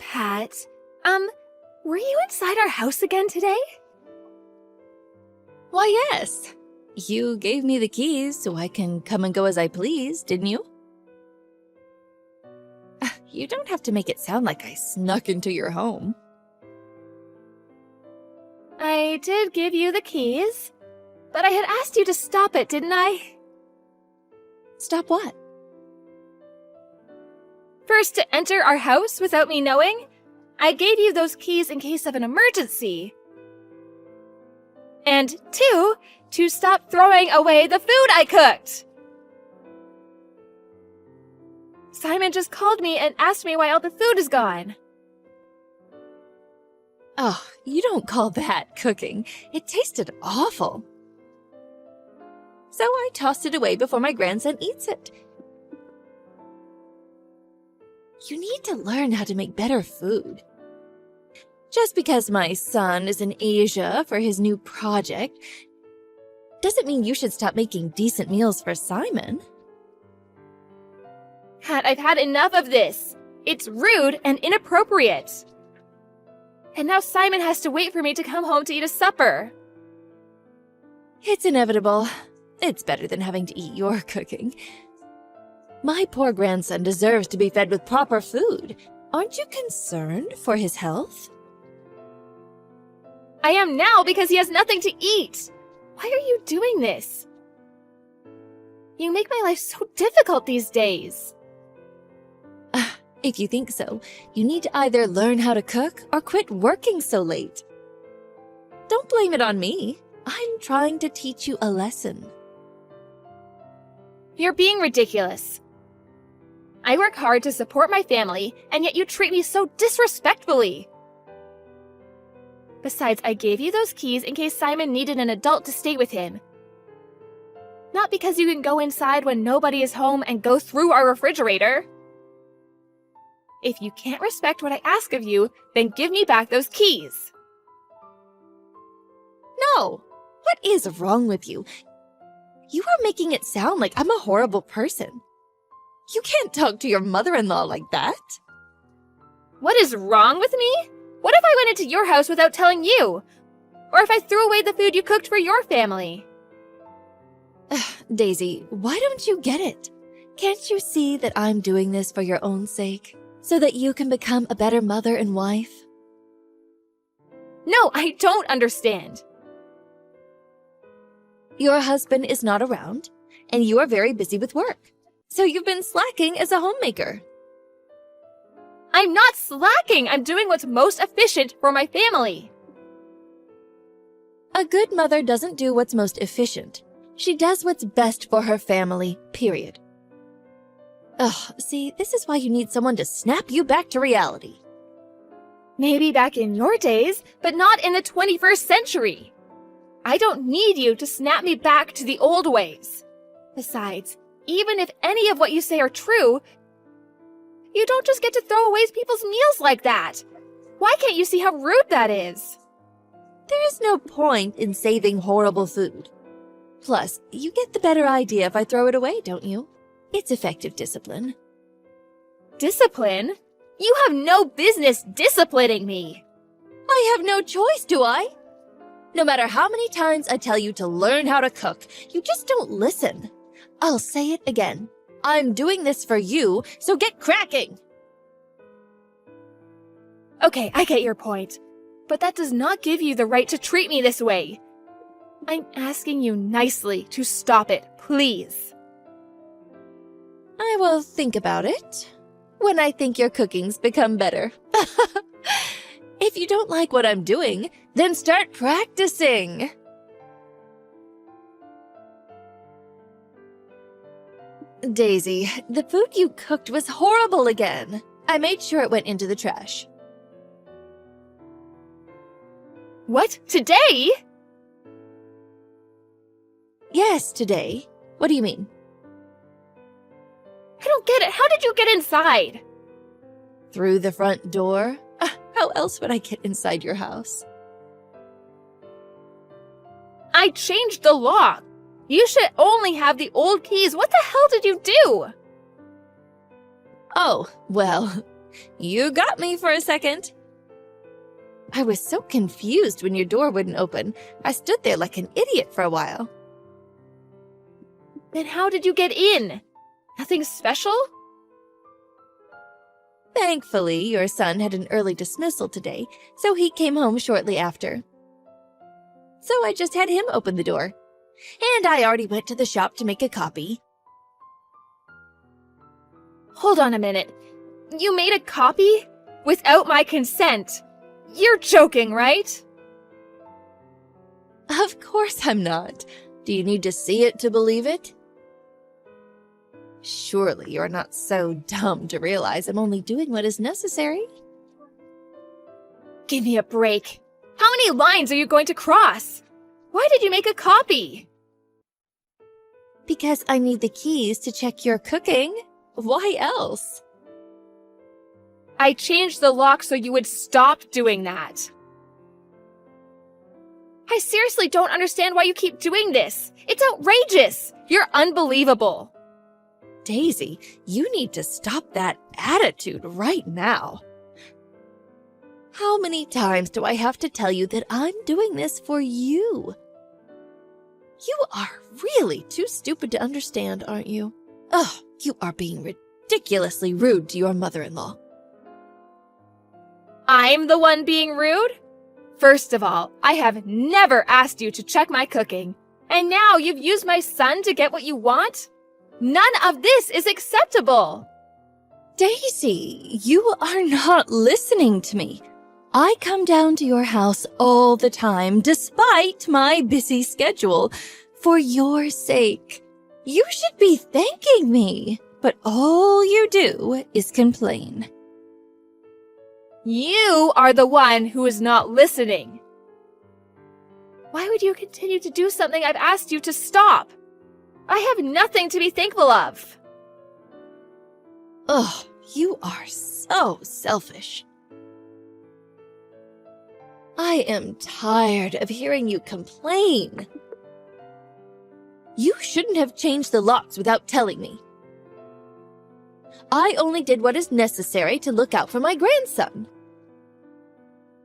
Pat. Were you inside our house again today? Why, yes. You gave me the keys so I can come and go as I please, didn't you? You don't have to make it sound like I snuck into your home. I did give you the keys, but I had asked you to stop it, didn't I? Stop what? First, to enter our house without me knowing. I gave you those keys in case of an emergency. And 2, to stop throwing away the food I cooked. Simon just called me and asked me why all the food is gone. Oh, you don't call that cooking. It tasted awful. So I tossed it away before my grandson eats it. You need to learn how to make better food. Just because my son is in Asia for his new project doesn't mean you should stop making decent meals for Simon. Kat, I've had enough of this. It's rude and inappropriate. And now Simon has to wait for me to come home to eat a supper. It's inevitable. It's better than having to eat your cooking. My poor grandson deserves to be fed with proper food. Aren't you concerned for his health? I am now because he has nothing to eat. Why are you doing this? You make my life so difficult these days. If you think so, you need to either learn how to cook or quit working so late. Don't blame it on me. I'm trying to teach you a lesson. You're being ridiculous. I work hard to support my family, and yet you treat me so disrespectfully. Besides, I gave you those keys in case Simon needed an adult to stay with him. Not because you can go inside when nobody is home and go through our refrigerator. If you can't respect what I ask of you, then give me back those keys. No! What is wrong with you? You are making it sound like I'm a horrible person. You can't talk to your mother-in-law like that. What is wrong with me? What if I went into your house without telling you? Or if I threw away the food you cooked for your family? Daisy, why don't you get it? Can't you see that I'm doing this for your own sake? So that you can become a better mother and wife? No, I don't understand. Your husband is not around, and you are very busy with work. So you've been slacking as a homemaker. I'm not slacking. I'm doing what's most efficient for my family. A good mother doesn't do what's most efficient. She does what's best for her family, period. Ugh, see, this is why you need someone to snap you back to reality. Maybe back in your days, but not in the 21st century. I don't need you to snap me back to the old ways. Besides, even if any of what you say are true, you don't just get to throw away people's meals like that. Why can't you see how rude that is? There is no point in saving horrible food. Plus, you get the better idea if I throw it away, don't you? It's effective discipline. Discipline? You have no business disciplining me. I have no choice, do I? No matter how many times I tell you to learn how to cook, you just don't listen. I'll say it again. I'm doing this for you, so get cracking! Okay, I get your point. But that does not give you the right to treat me this way. I'm asking you nicely to stop it, please. I will think about it when I think your cooking's become better. If you don't like what I'm doing, then start practicing. Daisy, the food you cooked was horrible again. I made sure it went into the trash. What? Today? Yes, today. What do you mean? I don't get it. How did you get inside? Through the front door? How else would I get inside your house? I changed the lock. You should only have the old keys. What the hell did you do? Oh, well, You got me for a second. I was so confused when your door wouldn't open. I stood there like an idiot for a while. Then how did you get in? Nothing special? Thankfully, your son had an early dismissal today, so he came home shortly after. So I just had him open the door. And I already went to the shop to make a copy. Hold on a minute. You made a copy? Without my consent? You're joking, right? Of course I'm not. Do you need to see it to believe it? Surely you're not so dumb to realize I'm only doing what is necessary. Give me a break. How many lines are you going to cross? Why did you make a copy? Because I need the keys to check your cooking. Why else? I changed the lock so you would stop doing that. I seriously don't understand why you keep doing this. It's outrageous. You're unbelievable. Daisy, you need to stop that attitude right now. How many times do I have to tell you that I'm doing this for you? You are really too stupid to understand, aren't you? Oh, you are being ridiculously rude to your mother-in-law. I'm the one being rude? First of all, I have never asked you to check my cooking. And now you've used my son to get what you want? None of this is acceptable. Daisy, you are not listening to me. I come down to your house all the time, despite my busy schedule, for your sake. You should be thanking me, but all you do is complain. You are the one who is not listening. Why would you continue to do something I've asked you to stop? I have nothing to be thankful of. Ugh, you are so selfish. I am tired of hearing you complain. You shouldn't have changed the locks without telling me. I only did what is necessary to look out for my grandson.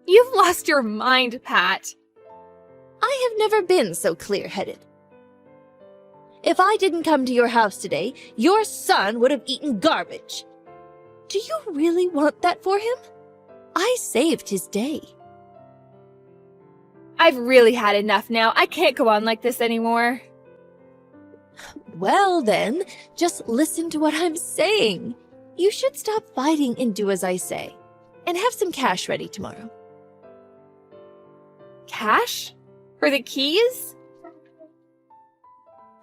You've lost your mind, Pat. I have never been so clear-headed. If I didn't come to your house today, your son would have eaten garbage. Do you really want that for him? I saved his day. I've really had enough now. I can't go on like this anymore. Well then, just listen to what I'm saying. You should stop fighting and do as I say. And have some cash ready tomorrow. Cash? For the keys?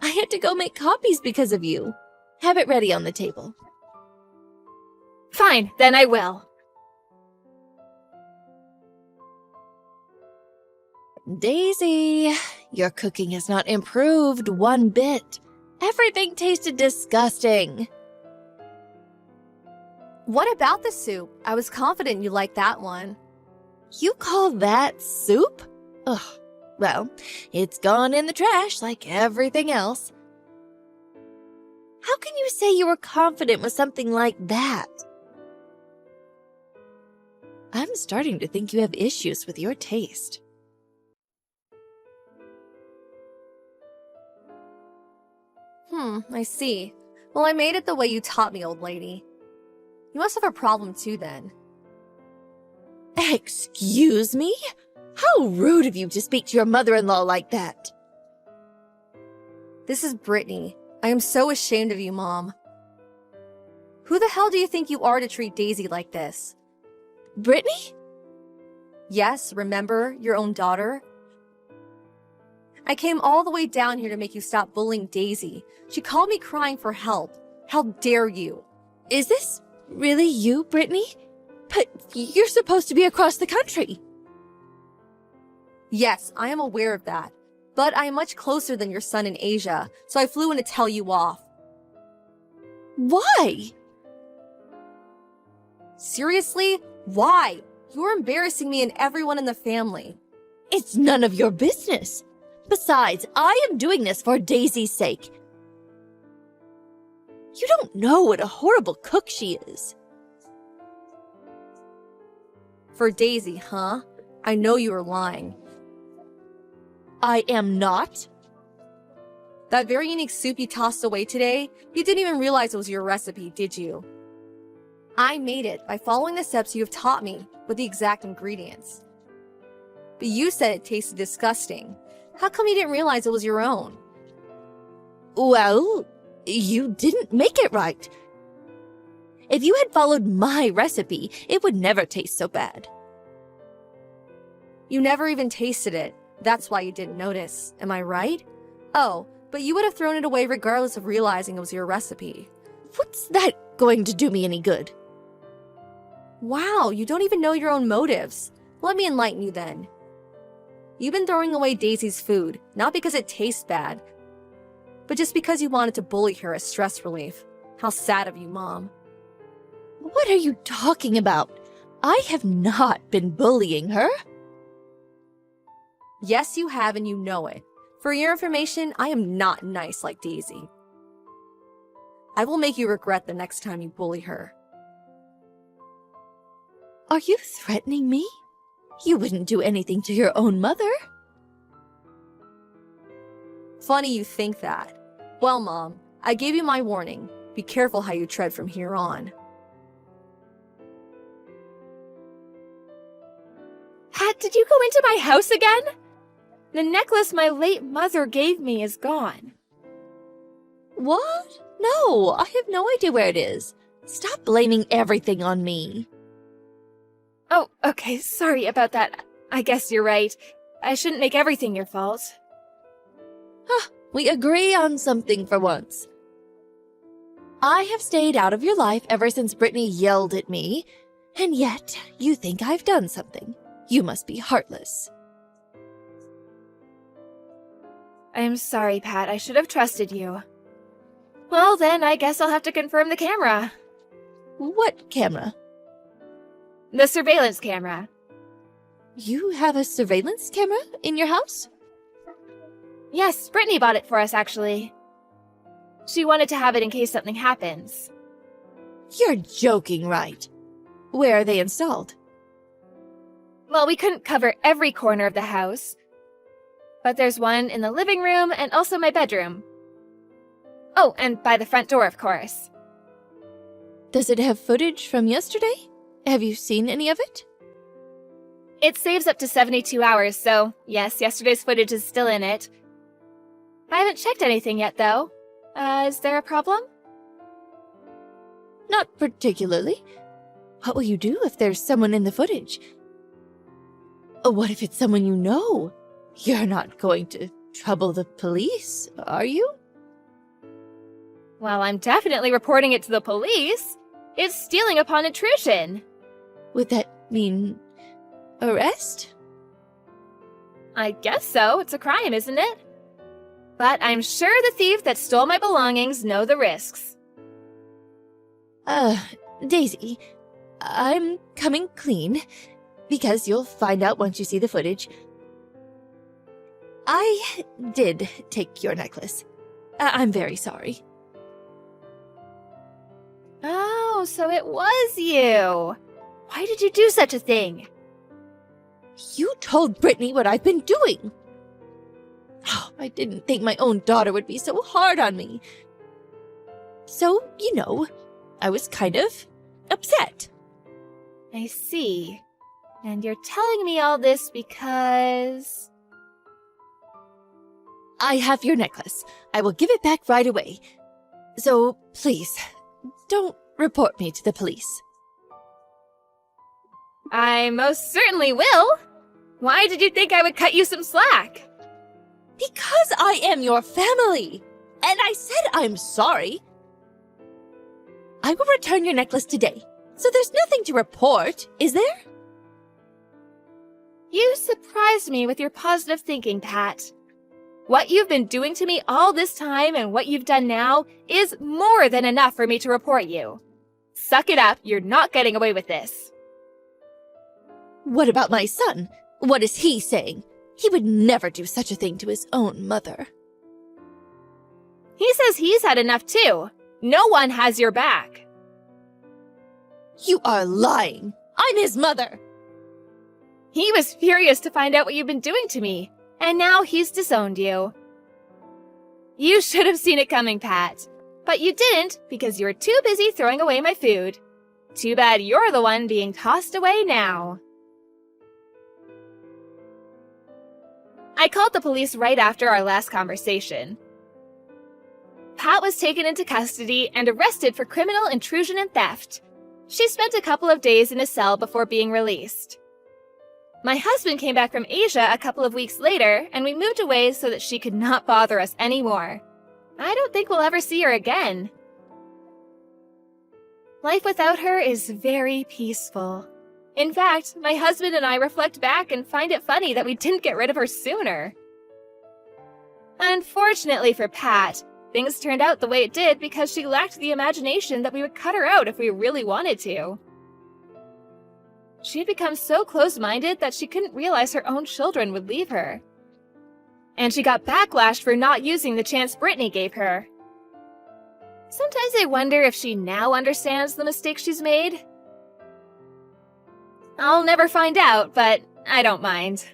I had to go make copies because of you. Have it ready on the table. Fine, then I will. Daisy, your cooking has not improved one bit. Everything tasted disgusting. What about the soup? I was confident you liked that one. You call that soup? Ugh. Well, it's gone in the trash like everything else. How can you say you were confident with something like that? I'm starting to think you have issues with your taste. I see. Well, I made it the way you taught me, old lady. You must have a problem too, then. Excuse me? How rude of you to speak to your mother-in-law like that. This is Brittany. I am so ashamed of you, Mom. Who the hell do you think you are to treat Daisy like this? Brittany? Yes, remember, your own daughter? I came all the way down here to make you stop bullying Daisy. She called me crying for help. How dare you? Is this really you, Brittany? But you're supposed to be across the country. Yes, I am aware of that. But I am much closer than your son in Asia, so I flew in to tell you off. Why? Seriously? Why? You're embarrassing me and everyone in the family. It's none of your business. Besides, I am doing this for Daisy's sake. You don't know what a horrible cook she is. For Daisy, huh? I know you were lying. I am not. That very unique soup you tossed away today, you didn't even realize it was your recipe, did you? I made it by following the steps you have taught me with the exact ingredients. But you said it tasted disgusting. How come you didn't realize it was your own? Well, you didn't make it right. If you had followed my recipe, it would never taste so bad. You never even tasted it. That's why you didn't notice. Am I right? Oh, but you would have thrown it away regardless of realizing it was your recipe. What's that going to do me any good? Wow, you don't even know your own motives. Let me enlighten you then. You've been throwing away Daisy's food, not because it tastes bad, but just because you wanted to bully her as stress relief. How sad of you, Mom. What are you talking about? I have not been bullying her. Yes, you have, and you know it. For your information, I am not nice like Daisy. I will make you regret the next time you bully her. Are you threatening me? You wouldn't do anything to your own mother. Funny you think that. Well, Mom, I gave you my warning. Be careful how you tread from here on. Pat, did you go into my house again? The necklace my late mother gave me is gone. What? No, I have no idea where it is. Stop blaming everything on me. Oh, okay, sorry about that. I guess you're right. I shouldn't make everything your fault. We agree on something for once. I have stayed out of your life ever since Brittany yelled at me, and yet you think I've done something. You must be heartless. I'm sorry, Pat. I should have trusted you. Well, then, I guess I'll have to confirm the camera. What camera? The surveillance camera. You have a surveillance camera in your house? Yes, Brittany bought it for us, actually. She wanted to have it in case something happens. You're joking, right? Where are they installed? Well, we couldn't cover every corner of the house, but there's one in the living room and also my bedroom. Oh, and by the front door, of course. Does it have footage from yesterday? Have you seen any of it? It saves up to 72 hours, so yes, yesterday's footage is still in it. I haven't checked anything yet, though. Is there a problem? Not particularly. What will you do if there's someone in the footage? What if it's someone you know? You're not going to trouble the police, are you? Well, I'm definitely reporting it to the police. It's stealing upon intrusion. Would that mean arrest? I guess so. It's a crime, isn't it? But I'm sure the thief that stole my belongings know the risks. Daisy, I'm coming clean, because you'll find out once you see the footage. I did take your necklace. I'm very sorry. Oh, so it was you. Why did you do such a thing? You told Brittany what I've been doing. Oh, I didn't think my own daughter would be so hard on me. So, I was kind of upset. I see. And you're telling me all this because... I have your necklace. I will give it back right away. So, please, don't report me to the police. I most certainly will. Why did you think I would cut you some slack? Because I am your family. And I said I'm sorry. I will return your necklace today. So there's nothing to report, is there? You surprised me with your positive thinking, Pat. What you've been doing to me all this time and what you've done now is more than enough for me to report you. Suck it up, you're not getting away with this. What about my son? What is he saying? He would never do such a thing to his own mother. He says he's had enough too. No one has your back. You are lying. I'm his mother. He was furious to find out what you've been doing to me, and now he's disowned you. You should have seen it coming, Pat. But you didn't because you were too busy throwing away my food. Too bad you're the one being tossed away now. I called the police right after our last conversation. Pat was taken into custody and arrested for criminal intrusion and theft. She spent a couple of days in a cell before being released. My husband came back from Asia a couple of weeks later, and we moved away so that she could not bother us anymore. I don't think we'll ever see her again. Life without her is very peaceful. In fact, my husband and I reflect back and find it funny that we didn't get rid of her sooner. Unfortunately for Pat, things turned out the way it did because she lacked the imagination that we would cut her out if we really wanted to. She'd become so close-minded that she couldn't realize her own children would leave her. And she got backlashed for not using the chance Brittany gave her. Sometimes I wonder if she now understands the mistake she's made. I'll never find out, but I don't mind.